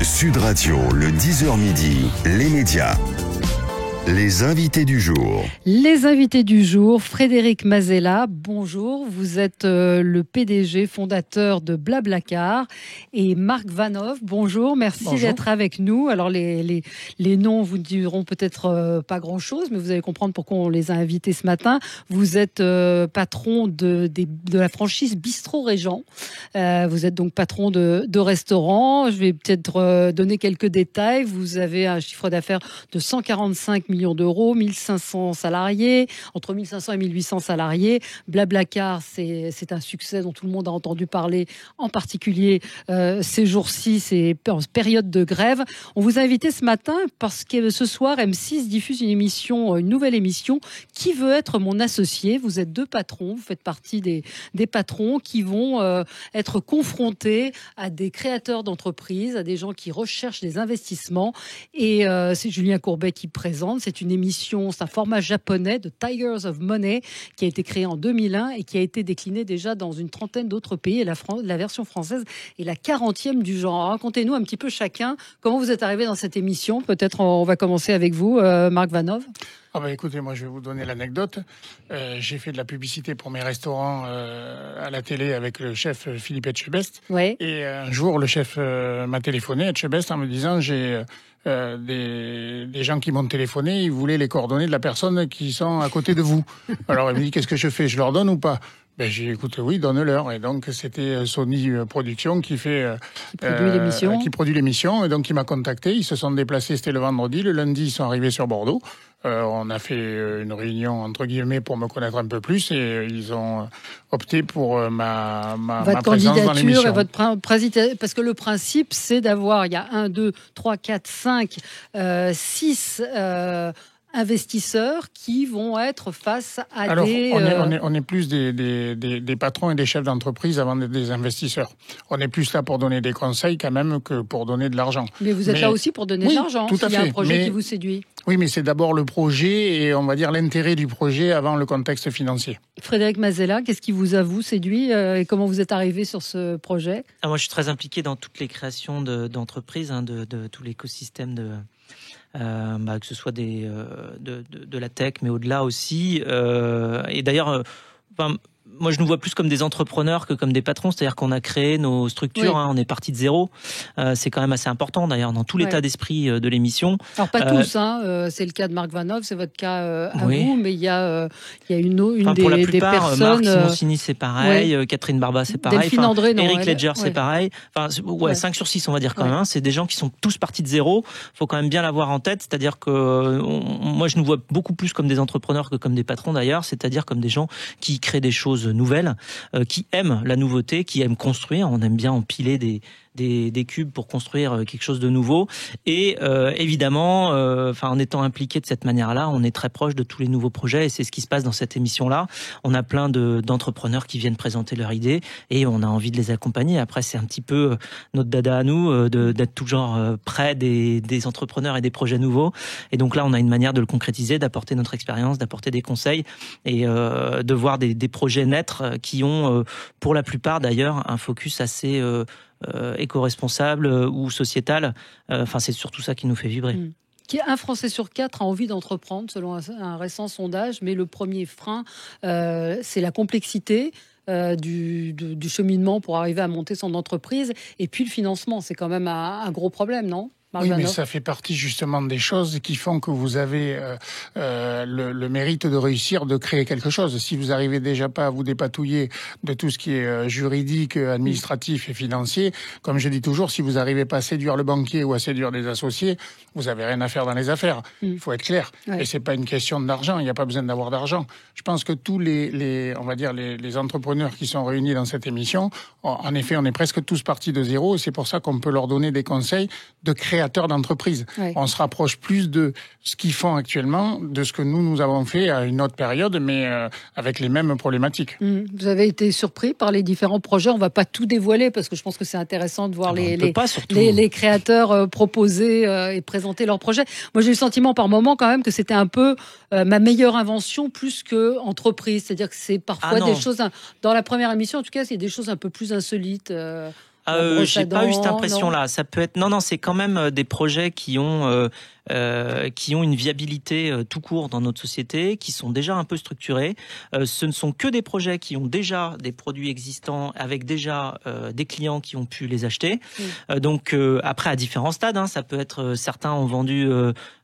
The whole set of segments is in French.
Sud Radio, le 10h midi, les médias. Les invités du jour. Les invités du jour, Frédéric Mazella, bonjour. Vous êtes le PDG fondateur de Blablacar. Et Marc Vanhoff, bonjour. Merci d'être avec nous. Alors les noms vous ne diront peut-être pas grand-chose, mais vous allez comprendre pourquoi on les a invités ce matin. Vous êtes patron de la franchise Bistro Régent. Vous êtes donc patron de restaurant. Je vais peut-être donner quelques détails. Vous avez un chiffre d'affaires de 145 millions d'euros, 1500 salariés, entre 1500 et 1800 salariés. Blablacar, c'est un succès dont tout le monde a entendu parler, en particulier ces jours-ci, c'est en période de grève. On vous a invité ce matin parce que ce soir, M6 diffuse une nouvelle émission, Qui veut être mon associé? Vous êtes deux patrons, vous faites partie des patrons qui vont être confrontés à des créateurs d'entreprises, à des gens qui recherchent des investissements. Et c'est Julien Courbet qui présente. C'est une émission, c'est un format japonais de Tigers of Money qui a été créé en 2001 et qui a été décliné déjà dans une trentaine d'autres pays. Et la version française est la 40e du genre. Alors, racontez-nous un petit peu chacun comment vous êtes arrivé dans cette émission. Peut-être on va commencer avec vous, Marc Vanhoff. Écoutez, moi je vais vous donner l'anecdote. J'ai fait de la publicité pour mes restaurants à la télé avec le chef Philippe Etchebest. Ouais. Et un jour, le chef m'a téléphoné, Etchebest, en me disant j'ai des gens qui m'ont téléphoné, ils voulaient les coordonnées de la personne qui sont à côté de vous. Alors il me dit qu'est-ce que je fais, je leur donne ou pas? J'ai dit, écoute, oui, donne-leur. Et donc, c'était Sony Production qui produit l'émission. Et donc, il m'a contacté. Ils se sont déplacés, c'était le vendredi. Le lundi, ils sont arrivés sur Bordeaux. On a fait une réunion, entre guillemets, pour me connaître un peu plus. Et ils ont opté pour ma présence dans l'émission. Votre candidature et parce que le principe, c'est d'avoir, il y a 1, 2, 3, 4, 5, 6... investisseurs qui vont être face à on est plus des patrons et des chefs d'entreprise avant d'être des investisseurs. On est plus là pour donner des conseils quand même que pour donner de l'argent. Mais vous êtes là aussi pour donner de l'argent, tout à fait. Il y a un projet qui vous séduit. Oui, mais c'est d'abord le projet et on va dire l'intérêt du projet avant le contexte financier. Frédéric Mazella, qu'est-ce qui vous a séduit et comment vous êtes arrivé sur ce projet? Moi, je suis très impliqué dans toutes les créations d'entreprises, de tout l'écosystème que ce soit de la tech, mais au-delà aussi. Et d'ailleurs, moi, je nous vois plus comme des entrepreneurs que comme des patrons. C'est-à-dire qu'on a créé nos structures, oui. On est parti de zéro. C'est quand même assez important, d'ailleurs, dans tout l'état d'esprit de l'émission. Alors, pas tous, c'est le cas de Marc Vanhoff, c'est votre cas à vous, mais il y a une pour la des plupart, personnes... Marc Simoncini, c'est pareil, Catherine Barba, c'est pareil. Delphine André, non. Eric Ledger, c'est pareil. 5 sur 6, on va dire quand même. C'est des gens qui sont tous partis de zéro. Faut quand même bien l'avoir en tête. C'est-à-dire que moi, je nous vois beaucoup plus comme des entrepreneurs que comme des patrons, d'ailleurs. C'est-à-dire comme des gens qui créent des choses nouvelles, qui aiment la nouveauté, qui aiment construire. On aime bien empiler des cubes pour construire quelque chose de nouveau. Et évidemment, en étant impliqué de cette manière-là, on est très proche de tous les nouveaux projets et c'est ce qui se passe dans cette émission-là. On a plein d'entrepreneurs qui viennent présenter leurs idées et on a envie de les accompagner. Après, c'est un petit peu notre dada à nous d'être toujours près des entrepreneurs et des projets nouveaux. Et donc là, on a une manière de le concrétiser, d'apporter notre expérience, d'apporter des conseils et de voir des projets naître qui ont, pour la plupart d'ailleurs, un focus assez éco-responsable ou sociétal. C'est surtout ça qui nous fait vibrer. Un Français sur 4 a envie d'entreprendre, selon un récent sondage, mais le premier frein, c'est la complexité du cheminement pour arriver à monter son entreprise, et puis le financement, c'est quand même un gros problème, non ? Oui, mais ça fait partie justement des choses qui font que vous avez le mérite de réussir, de créer quelque chose. Si vous arrivez déjà pas à vous dépatouiller de tout ce qui est juridique, administratif et financier, comme je dis toujours, si vous n'arrivez pas à séduire le banquier ou à séduire des associés, vous avez rien à faire dans les affaires. Il faut être clair. Ouais. Et c'est pas une question d'argent. Il n'y a pas besoin d'avoir d'argent. Je pense que tous les entrepreneurs qui sont réunis dans cette émission, en effet, on est presque tous partis de zéro. Et c'est pour ça qu'on peut leur donner des conseils de créateurs d'entreprise. Ouais. On se rapproche plus de ce qu'ils font actuellement, de ce que nous avons fait à une autre période, mais avec les mêmes problématiques. Vous avez été surpris par les différents projets. On ne va pas tout dévoiler parce que je pense que c'est intéressant de voir les créateurs proposer et présenter leurs projets. Moi, j'ai eu le sentiment par moment quand même que c'était un peu ma meilleure invention plus que entreprise. C'est-à-dire que c'est parfois des choses, dans la première émission en tout cas, c'est des choses un peu plus insolites. J'ai pas eu cette impression-là. Ça peut être non, c'est quand même des projets qui ont une viabilité tout court dans notre société, qui sont déjà un peu structurés. Ce ne sont que des projets qui ont déjà des produits existants avec déjà des clients qui ont pu les acheter. Donc après à différents stades, ça peut être certains ont vendu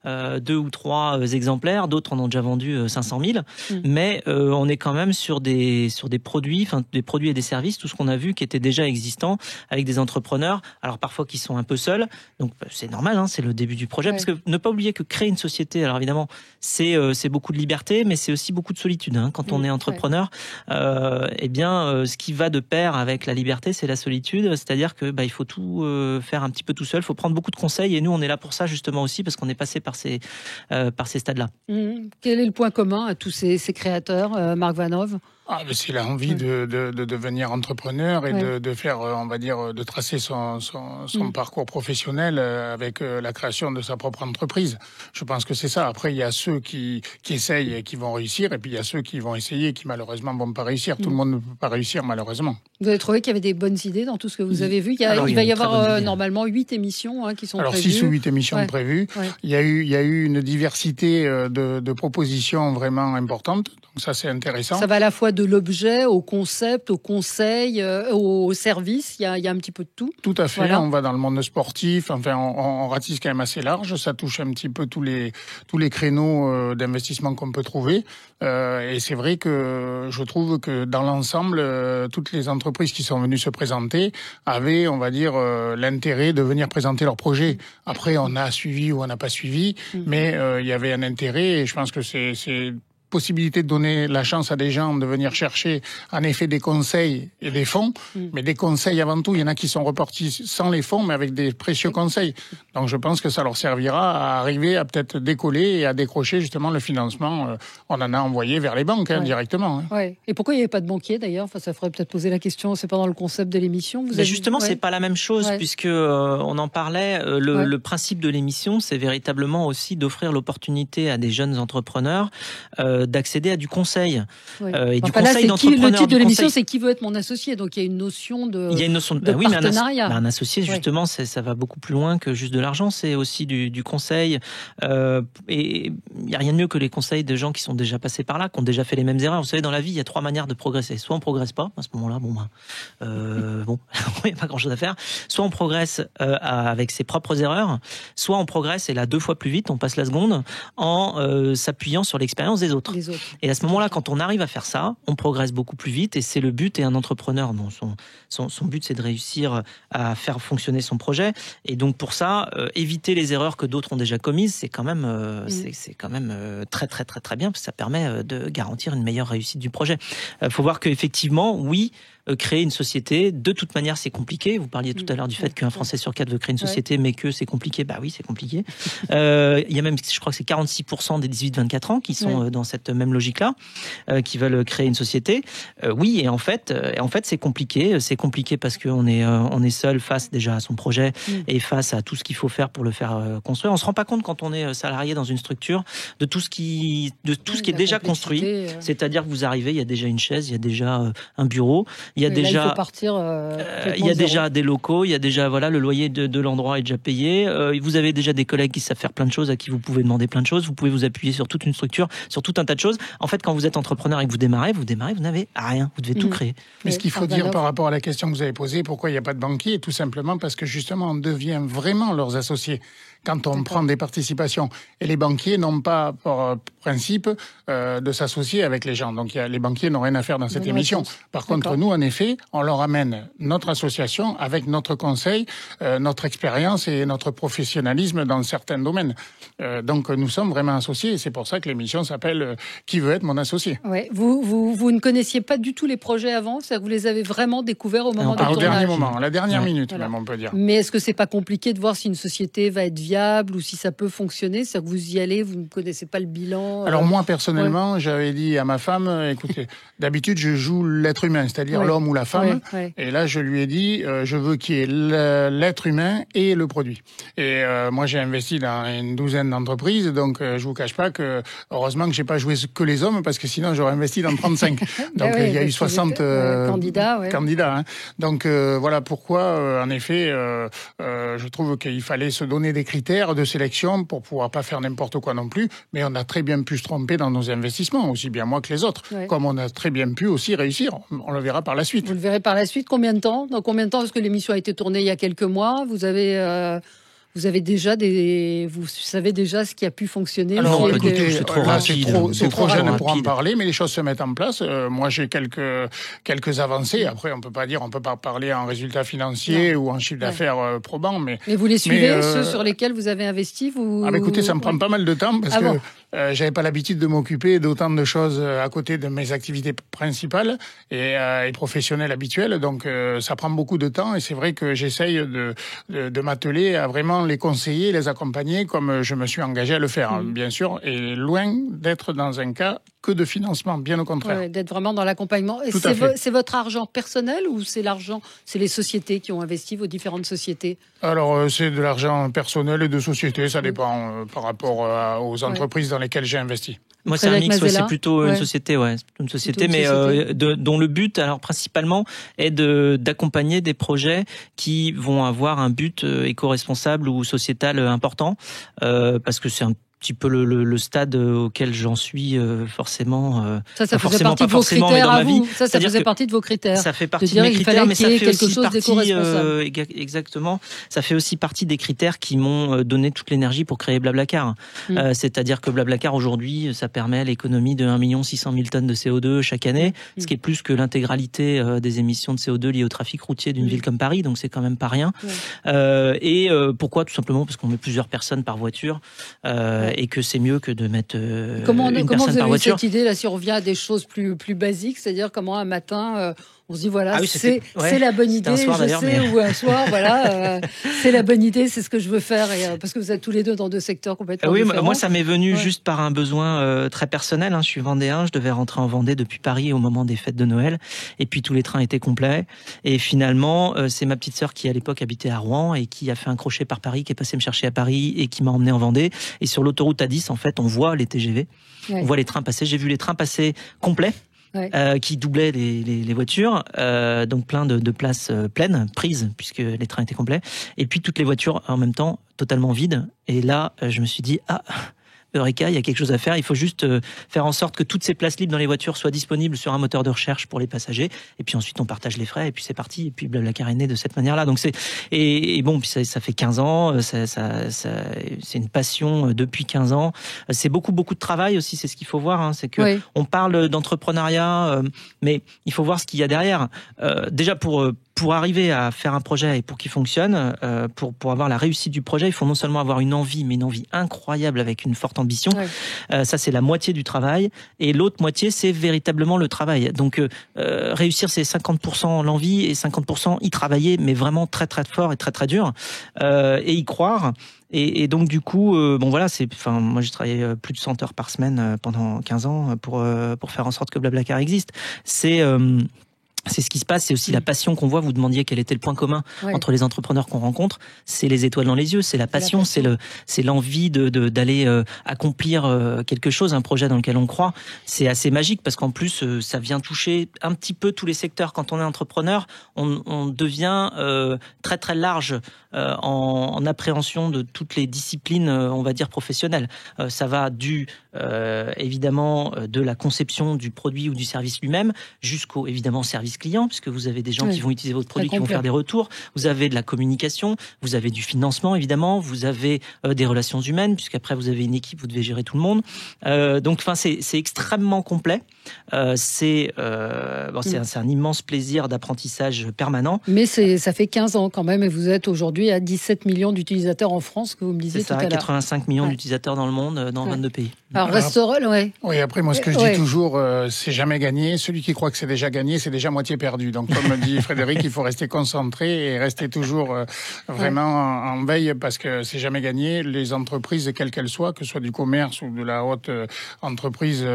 2 ou 3 exemplaires, d'autres en ont déjà vendu 500 000. Mais on est quand même sur des produits, des produits et des services, tout ce qu'on a vu qui était déjà existant avec des entrepreneurs. Alors parfois qui sont un peu seuls, donc c'est normal, c'est le début du projet, parce que ne pas oublier que créer une société, alors évidemment, c'est beaucoup de liberté, mais c'est aussi beaucoup de solitude. Quand on est entrepreneur, ce qui va de pair avec la liberté, c'est la solitude. C'est-à-dire que il faut tout faire un petit peu tout seul. Il faut prendre beaucoup de conseils. Et nous, on est là pour ça justement aussi, parce qu'on est passé par ces stades-là. Quel est le point commun à tous ces créateurs, Marc Vanhoove ? C'est l'envie de devenir entrepreneur et de faire, on va dire, de tracer son parcours professionnel avec la création de sa propre entreprise. Je pense que c'est ça. Après, il y a ceux qui essayent et qui vont réussir, et puis il y a ceux qui vont essayer et qui malheureusement vont pas réussir. Tout le monde ne peut pas réussir, malheureusement. Vous avez trouvé qu'il y avait des bonnes idées dans tout ce que vous avez vu? Il va y avoir normalement 8 émissions qui sont prévues. 6 ou 8 émissions prévues. Il y a eu une diversité de propositions vraiment importantes. Donc ça, c'est intéressant. Ça va à la fois de l'objet au concept, au conseil, au service. Il y a un petit peu de tout. Tout à fait. Voilà. On va dans le monde sportif. Enfin, on ratisse quand même assez large. Ça touche un petit peu tous les créneaux d'investissement qu'on peut trouver. Et c'est vrai que je trouve que dans l'ensemble, toutes les entreprises qui sont venues se présenter avaient, on va dire, l'intérêt de venir présenter leurs projets. Après, on a suivi ou on n'a pas suivi, mais il y avait un intérêt, et je pense que c'est possibilité de donner la chance à des gens de venir chercher en effet des conseils et des fonds, mais des conseils avant tout. Il y en a qui sont repartis sans les fonds, mais avec des précieux conseils. Donc je pense que ça leur servira à arriver à peut-être décoller et à décrocher justement le financement. On en a envoyé vers les banques directement. Et pourquoi il n'y avait pas de banquier d'ailleurs? Ça ferait peut-être poser la question. C'est pas dans le concept de l'émission. Justement, c'est pas la même chose puisque on en parlait. Le principe de l'émission, c'est véritablement aussi d'offrir l'opportunité à des jeunes entrepreneurs d'accéder à du conseil et du conseil d'entrepreneur. Le titre de l'émission, c'est qui veut être mon associé. Donc il y a une notion de partenariat. Mais un associé, justement, ça va beaucoup plus loin que juste de l'argent. C'est aussi du conseil. Et il n'y a rien de mieux que les conseils de gens qui sont déjà passés par là, qui ont déjà fait les mêmes erreurs. Vous savez, dans la vie, il y a 3 manières de progresser. Soit on progresse pas, à ce moment-là, il n'y a pas grand-chose à faire. Soit on progresse avec ses propres erreurs. Soit on progresse, et là 2 fois plus vite, on passe la seconde, en s'appuyant sur l'expérience des autres. Et à ce moment-là, quand on arrive à faire ça, on progresse beaucoup plus vite, et c'est le but. Et un entrepreneur, son but, c'est de réussir à faire fonctionner son projet. Et donc pour ça, éviter les erreurs que d'autres ont déjà commises, c'est quand même, très très très très bien, parce que ça permet de garantir une meilleure réussite du projet. Faut voir qu'effectivement, créer une société, de toute manière, c'est compliqué. Vous parliez tout à l'heure du fait qu'un Français sur 4 veut créer une société, mais que c'est compliqué. Bah oui, c'est compliqué. Il y a même, je crois que c'est 46% des 18-24 ans qui sont dans cette même logique-là, qui veulent créer une société. Et en fait, c'est compliqué. C'est compliqué parce qu'on est seul face déjà à son projet et face à tout ce qu'il faut faire pour le faire construire. On se rend pas compte quand on est salarié dans une structure de tout ce qui est déjà construit. C'est-à-dire que vous arrivez, il y a déjà une chaise, il y a déjà un bureau. Il y a déjà, il faut partir, il y a déjà des locaux, il y a déjà le loyer de l'endroit est déjà payé. Vous avez déjà des collègues qui savent faire plein de choses, à qui vous pouvez demander plein de choses. Vous pouvez vous appuyer sur toute une structure, sur tout un tas de choses. En fait, quand vous êtes entrepreneur et que vous démarrez, vous n'avez rien. Vous devez tout créer. Mais ce qu'il faut dire par rapport à la question que vous avez posée, pourquoi il n'y a pas de banquier, tout simplement parce que justement on devient vraiment leurs associés quand on prend des participations. Et les banquiers n'ont pas pour principe de s'associer avec les gens. Donc les banquiers n'ont rien à faire dans cette émission. Par contre, nous, en effet, on leur amène notre association avec notre conseil, notre expérience et notre professionnalisme dans certains domaines. Donc nous sommes vraiment associés, et c'est pour ça que l'émission s'appelle Qui veut être mon associé? Vous ne connaissiez pas du tout les projets avant, c'est-à-dire que vous les avez vraiment découverts au moment du tournage? Au dernier moment, la dernière minute même, on peut dire. Mais est-ce que c'est pas compliqué de voir si une société va être viable ou si ça peut fonctionner? C'est-à-dire que vous y allez, vous ne connaissez pas le bilan? Alors moi, personnellement, j'avais dit à ma femme, écoutez, d'habitude, je joue l'être humain, c'est-à-dire l'homme ou la femme. Et là, je lui ai dit, je veux qu'il y ait l'être humain et le produit. Et moi, j'ai investi dans une douzaine d'entreprises, donc je vous cache pas que heureusement que j'ai pas joué que les hommes, parce que sinon j'aurais investi dans 35. Donc il y a eu 60 candidats. Hein. Donc voilà pourquoi, en effet, je trouve qu'il fallait se donner des critères de sélection pour pouvoir pas faire n'importe quoi non plus. Mais on a très bien pu se tromper dans nos investissements, aussi bien moi que les autres. Comme on a très bien pu aussi réussir. On le verra par la suite. Vous le verrez par la suite. Combien de temps ? Dans combien de temps ? Parce que l'émission a été tournée il y a quelques mois. Vous savez déjà ce qui a pu fonctionner. Alors, écoutez, c'est trop jeune pour en parler, mais les choses se mettent en place. Moi, j'ai quelques avancées. Après, on peut pas parler en résultats financiers ou en chiffre d'affaires probant, mais vous les suivez, ceux sur lesquels vous avez investi, écoutez, ça me prend pas mal de temps parce que j'avais pas l'habitude de m'occuper d'autant de choses à côté de mes activités principales et professionnelles habituelles. Donc, ça prend beaucoup de temps et c'est vrai que j'essaye de m'atteler à vraiment les conseiller, les accompagner comme je me suis engagé à le faire, bien sûr, et loin d'être dans un cas que de financement, bien au contraire. D'être vraiment dans l'accompagnement. Et c'est votre argent personnel ou c'est les sociétés qui ont investi, vos différentes sociétés ? Alors, c'est de l'argent personnel et de société, ça dépend par rapport aux entreprises dans lesquelles j'ai investi. Moi, c'est un mix, c'est plutôt une société, dont le but, alors principalement, est d'accompagner des projets qui vont avoir un but éco-responsable ou sociétal important, parce que c'est un petit peu le stade auquel j'en suis forcément. Ça faisait partie de vos critères à vous. Ça faisait partie de vos critères. Ça fait partie de mes critères, mais ça fait aussi partie. Exactement. Ça fait aussi partie des critères qui m'ont donné toute l'énergie pour créer Blablacar. C'est-à-dire que Blablacar aujourd'hui, ça permet l'économie de 1 600 000 tonnes de CO2 chaque année, ce qui est plus que l'intégralité des émissions de CO2 liées au trafic routier d'une ville comme Paris. Donc c'est quand même pas rien. Et pourquoi ? Tout simplement parce qu'on met plusieurs personnes par voiture. Et que c'est mieux que de mettre une personne par voiture. Comment vous avez eu cette idée, là, si on revient à des choses plus basiques, c'est-à-dire comment un matin, on se dit, voilà, c'est la bonne idée, ou un soir, voilà, c'est la bonne idée, c'est ce que je veux faire, parce que vous êtes tous les deux dans deux secteurs complètement différents. Moi, ça m'est venu juste par un besoin très personnel. Je suis vendéen, je devais rentrer en Vendée depuis Paris au moment des fêtes de Noël, et puis tous les trains étaient complets. Et finalement, c'est ma petite sœur qui, à l'époque, habitait à Rouen, et qui a fait un crochet par Paris, qui est passé me chercher à Paris, et qui m'a emmené en Vendée. Et sur l'autoroute A10, en fait, on voit les TGV, on voit les trains passer. J'ai vu les trains passer complets. Qui doublaient les voitures, donc plein de places pleines, prises, puisque les trains étaient complets, et puis toutes les voitures en même temps totalement vides. Et là, je me suis dit, Eureka, il y a quelque chose à faire. Il faut juste faire en sorte que toutes ces places libres dans les voitures soient disponibles sur un moteur de recherche pour les passagers. Et puis ensuite, on partage les frais. Et puis c'est parti. Et puis Blablacar est né de cette manière-là. Donc puis ça fait 15 ans. C'est une passion depuis 15 ans. C'est beaucoup de travail aussi. C'est ce qu'il faut voir. C'est que on parle d'entrepreneuriat, mais il faut voir ce qu'il y a derrière. Déjà pour arriver à faire un projet et pour qu'il fonctionne, pour avoir la réussite du projet, il faut non seulement avoir une envie, mais une envie incroyable avec une forte ambition. Ça, c'est la moitié du travail. Et l'autre moitié, c'est véritablement le travail. Donc, réussir, c'est 50% l'envie et 50% y travailler, mais vraiment très, très fort et très, très dur. Et y croire. Et donc, du coup, moi, j'ai travaillé plus de 100 heures par semaine pendant 15 ans pour faire en sorte que Blablacar existe. C'est ce qui se passe, c'est aussi la passion qu'on voit. Vous demandiez quel était le point commun entre les entrepreneurs qu'on rencontre. C'est les étoiles dans les yeux, c'est la passion, c'est l'envie d'aller accomplir quelque chose, un projet dans lequel on croit. C'est assez magique parce qu'en plus, ça vient toucher un petit peu tous les secteurs. Quand on est entrepreneur, on devient très très large en appréhension de toutes les disciplines, on va dire professionnelles. Ça va évidemment de la conception du produit ou du service lui-même jusqu'au évidemment service client, puisque vous avez des gens qui vont utiliser votre produit, qui vont faire des retours. Vous avez de la communication, vous avez du financement, évidemment. Vous avez des relations humaines, puisqu'après vous avez une équipe, vous devez gérer tout le monde. C'est extrêmement complet. C'est un immense plaisir d'apprentissage permanent. Mais ça fait 15 ans quand même, et vous êtes aujourd'hui à 17 millions d'utilisateurs en France, que vous me disiez tout à l'heure. 85 millions d'utilisateurs dans le monde, dans 22 pays. Alors, Restorol, Oui, après, moi, ce que je dis toujours, c'est jamais gagné. Celui qui croit que c'est déjà gagné, c'est déjà moitié moitié perdu. Donc, comme dit Frédéric, il faut rester concentré et rester toujours vraiment en veille parce que c'est jamais gagné. Les entreprises, quelles qu'elles soient, que ce soit du commerce ou de la haute entreprise,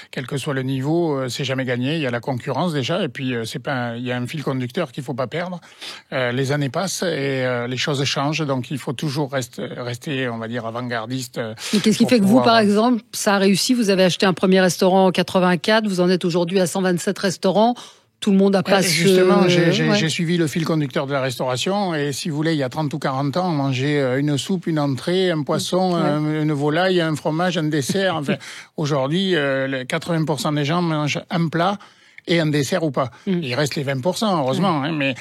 quel que soit le niveau, c'est jamais gagné. Il y a la concurrence déjà et puis il y a un fil conducteur qu'il faut pas perdre. Les années passent et les choses changent. Donc, il faut toujours rester, on va dire, avant-gardiste. Et qu'est-ce qui fait que vous, par exemple, ça a réussi? Vous avez acheté un premier restaurant en 84, vous en êtes aujourd'hui à 127 restaurants. Tout le monde a pas Justement, j'ai suivi le fil conducteur de la restauration et si vous voulez, il y a 30 ou 40 ans, on mangeait une soupe, une entrée, un poisson, une volaille, un fromage, un dessert. Enfin, aujourd'hui, 80% des gens mangent un plat et un dessert ou pas. Il reste les 20%, heureusement. Mais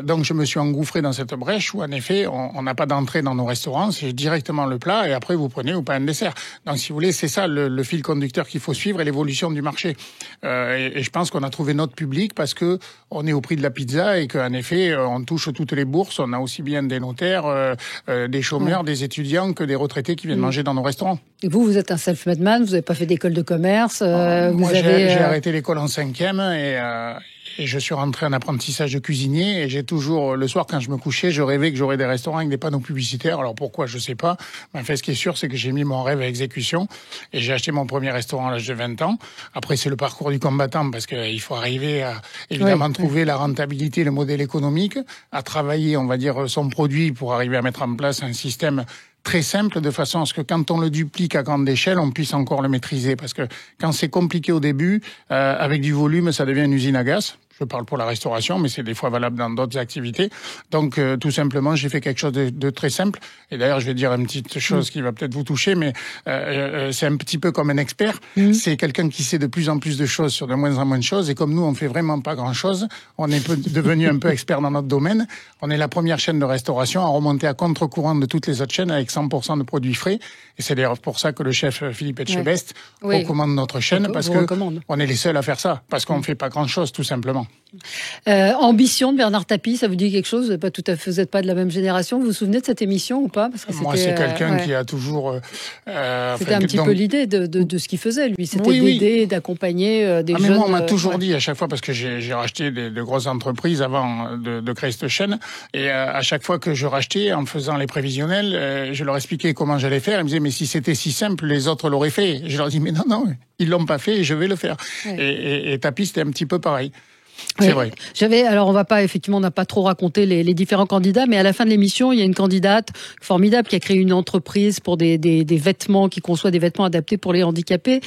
donc, je me suis engouffré dans cette brèche où, en effet, on n'a pas d'entrée dans nos restaurants. C'est directement le plat et après, vous prenez ou pas un dessert. Donc, si vous voulez, c'est ça le fil conducteur qu'il faut suivre et l'évolution du marché. Et je pense qu'on a trouvé notre public parce que on est au prix de la pizza et qu'en effet, on touche toutes les bourses. On a aussi bien des notaires, des chômeurs, des étudiants que des retraités qui viennent manger dans nos restaurants. Et vous êtes un self-made man, vous n'avez pas fait d'école de commerce. Moi, j'ai arrêté l'école en 5e et je suis rentré en apprentissage de cuisinier et j'ai toujours, le soir quand je me couchais, je rêvais que j'aurais des restaurants avec des panneaux publicitaires. Alors pourquoi, je sais pas. Mais en fait, ce qui est sûr, c'est que j'ai mis mon rêve à exécution et j'ai acheté mon premier restaurant à l'âge de 20 ans. Après, c'est le parcours du combattant parce qu'il faut arriver à, évidemment, trouver la rentabilité, le modèle économique, à travailler, on va dire, son produit pour arriver à mettre en place un système très simple, de façon à ce que quand on le duplique à grande échelle, on puisse encore le maîtriser. Parce que quand c'est compliqué au début, avec du volume, ça devient une usine à gaz. Je parle pour la restauration, mais c'est des fois valable dans d'autres activités. Donc, tout simplement, j'ai fait quelque chose de très simple. Et d'ailleurs, je vais dire une petite chose qui va peut-être vous toucher, mais c'est un petit peu comme un expert. C'est quelqu'un qui sait de plus en plus de choses sur de moins en moins de choses. Et comme nous, on fait vraiment pas grand-chose, on est devenu un peu expert dans notre domaine. On est la première chaîne de restauration à remonter à contre-courant de toutes les autres chaînes avec 100% de produits frais. Et c'est d'ailleurs pour ça que le chef Philippe Etchebest recommande notre chaîne, parce que on est les seuls à faire ça, parce qu'on fait pas grand-chose, tout simplement. Ambition de Bernard Tapie, ça vous dit quelque chose? Vous n'êtes pas de la même génération. Vous vous souvenez de cette émission ou pas? Parce que moi, c'est quelqu'un qui a toujours. C'était un petit peu l'idée de ce qu'il faisait, lui. C'était d'aider, d'accompagner des jeunes. Mais moi, on m'a toujours dit à chaque fois, parce que j'ai racheté de grosses entreprises avant de créer cette chaîne, et à chaque fois que je rachetais, en faisant les prévisionnels, je leur expliquais comment j'allais faire. Ils me disaient, mais si c'était si simple, les autres l'auraient fait. Je leur dis, mais non, ils l'ont pas fait et je vais le faire. Et Tapie, c'était un petit peu pareil. C'est vrai. Alors on n'a pas trop raconté les différents candidats, mais à la fin de l'émission, il y a une candidate formidable qui a créé une entreprise pour des vêtements, qui conçoit des vêtements adaptés pour les handicapés.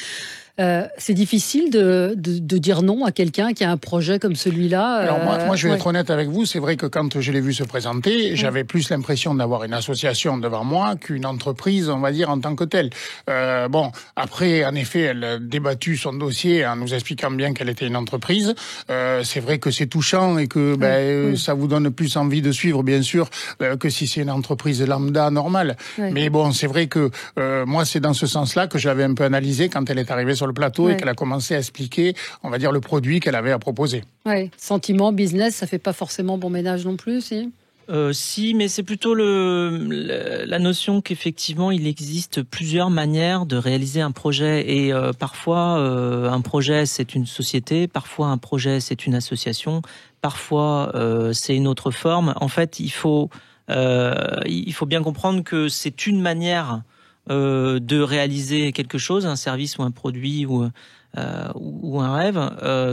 C'est difficile de dire non à quelqu'un qui a un projet comme celui-là. Alors moi je vais être honnête avec vous, c'est vrai que quand je l'ai vu se présenter, j'avais plus l'impression d'avoir une association devant moi qu'une entreprise, on va dire, en tant que telle. Bon, après, en effet, elle a débattu son dossier en nous expliquant bien qu'elle était une entreprise. C'est vrai que c'est touchant et que ça vous donne plus envie de suivre, bien sûr, que si c'est une entreprise lambda normale. Mais bon, c'est vrai que moi, c'est dans ce sens-là que j'avais un peu analysé quand elle est arrivée sur le plateau et qu'elle a commencé à expliquer, on va dire, le produit qu'elle avait à proposer. Sentiment, business, ça fait pas forcément bon ménage non plus, si? Si, mais c'est plutôt la notion qu'effectivement il existe plusieurs manières de réaliser un projet et parfois un projet c'est une société, parfois un projet c'est une association, parfois c'est une autre forme. En fait, il faut bien comprendre que c'est une manière de réaliser quelque chose, un service ou un produit ou un rêve,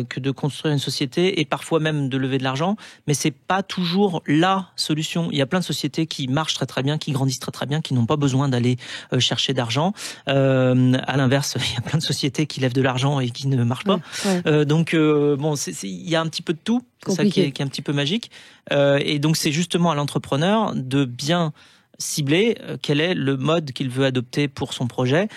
que de construire une société et parfois même de lever de l'argent, mais c'est pas toujours la solution. Il y a plein de sociétés qui marchent très très bien, qui grandissent très très bien, qui n'ont pas besoin d'aller chercher d'argent. À l'inverse, il y a plein de sociétés qui lèvent de l'argent et qui ne marchent pas. Donc bon, il y a un petit peu de tout, c'est ça qui est un petit peu magique. Et donc c'est justement à l'entrepreneur de bien cibler quel est le mode qu'il veut adopter pour son projet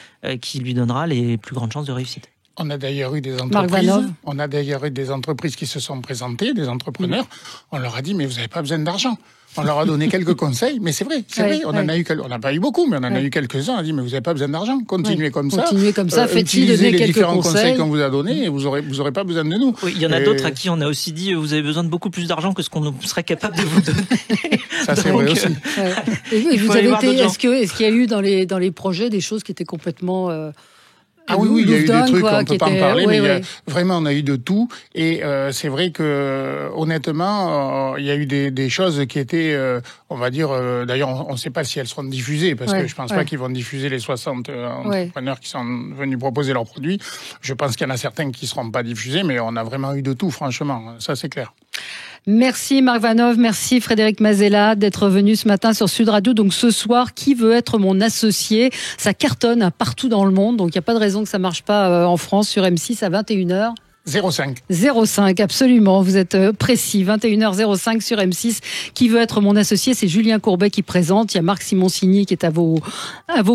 qui lui donnera les plus grandes chances de réussite. On a d'ailleurs eu des entreprises qui se sont présentées, des entrepreneurs. On leur a dit, mais vous n'avez pas besoin d'argent. On leur a donné quelques conseils, mais c'est vrai. On en a eu, on n'a pas eu beaucoup, mais on en a eu quelques-uns. On a dit, mais vous n'avez pas besoin d'argent. Continuez comme ça. Faites-y donner les quelques différents conseils qu'on vous a donnés et vous aurez pas besoin de nous. Oui, il y en a d'autres à qui on a aussi dit, vous avez besoin de beaucoup plus d'argent que ce qu'on serait capable de vous donner. Ça, c'est vrai aussi. Et vous avez été, est-ce qu'il y a eu dans les projets des choses qui étaient complètement Ah oui, il y a eu des trucs, on peut pas en parler, oui, mais vraiment, on a eu de tout. Et c'est vrai que, honnêtement, il y a eu des choses qui étaient, on va dire, d'ailleurs, on ne sait pas si elles seront diffusées, parce que je pense pas qu'ils vont diffuser les 60 entrepreneurs qui sont venus proposer leurs produits. Je pense qu'il y en a certains qui seront pas diffusés, mais on a vraiment eu de tout, franchement. Ça, c'est clair. Merci Marc Vanhoove, merci Frédéric Mazella d'être venu ce matin sur Sud Radio. Donc ce soir, qui veut être mon associé? Ça cartonne partout dans le monde, donc il n'y a pas de raison que ça marche pas en France sur M6 à 21h. 05, absolument. Vous êtes précis. 21h05 sur M6. Qui veut être mon associé? C'est Julien Courbet qui présente. Il y a Marc Simoncini qui est à vos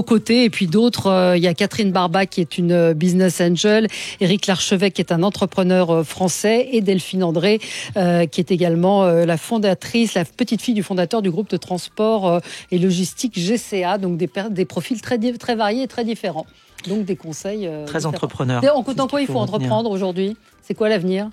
côtés. Et puis d'autres. Il y a Catherine Barba qui est une business angel. Éric Larchevêque qui est un entrepreneur français. Et Delphine André qui est également la fondatrice, la petite fille du fondateur du groupe de transport et logistique GCA. Donc des profils très variés et très différents. Donc des conseils très entrepreneurs. En quoi il faut entreprendre aujourd'hui? C'est quoi l'avenir?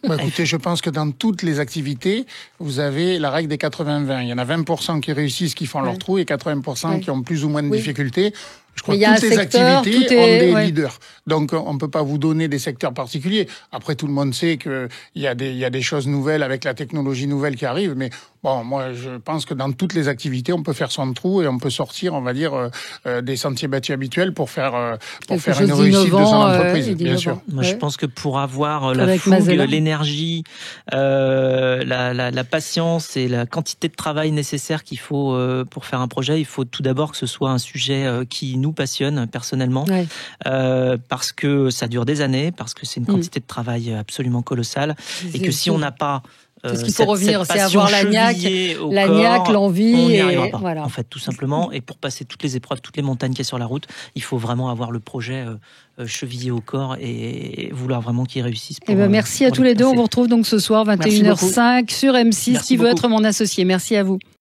Écoutez, je pense que dans toutes les activités, vous avez la règle des 80-20. Il y en a 20% qui réussissent, qui font leur trou, et 80% qui ont plus ou moins de difficultés. Je crois que toutes ces activités ont des leaders. Donc, on ne peut pas vous donner des secteurs particuliers. Après, tout le monde sait qu'il y a des choses nouvelles avec la technologie nouvelle qui arrive. Mais bon, moi, je pense que dans toutes les activités, on peut faire son trou et on peut sortir, on va dire, des sentiers battus habituels pour faire une réussite de son entreprise, bien sûr. Moi, je pense que pour avoir la fougue, l'énergie, la patience et la quantité de travail nécessaire qu'il faut pour faire un projet, il faut tout d'abord que ce soit un sujet qui nous passionne personnellement, parce que ça dure des années, parce que c'est une quantité de travail absolument colossale, et que si on n'a pas c'est ce qu'il faut revenir, c'est avoir la niaque, l'envie. On n'y arrivera pas, en fait, tout simplement. Et pour passer toutes les épreuves, toutes les montagnes qu'il y a sur la route, il faut vraiment avoir le projet chevillé au corps et vouloir vraiment qu'il réussisse. Merci à tous les deux. On vous retrouve donc ce soir, 21h05 sur M6. Qui veut être mon associé? Merci à vous.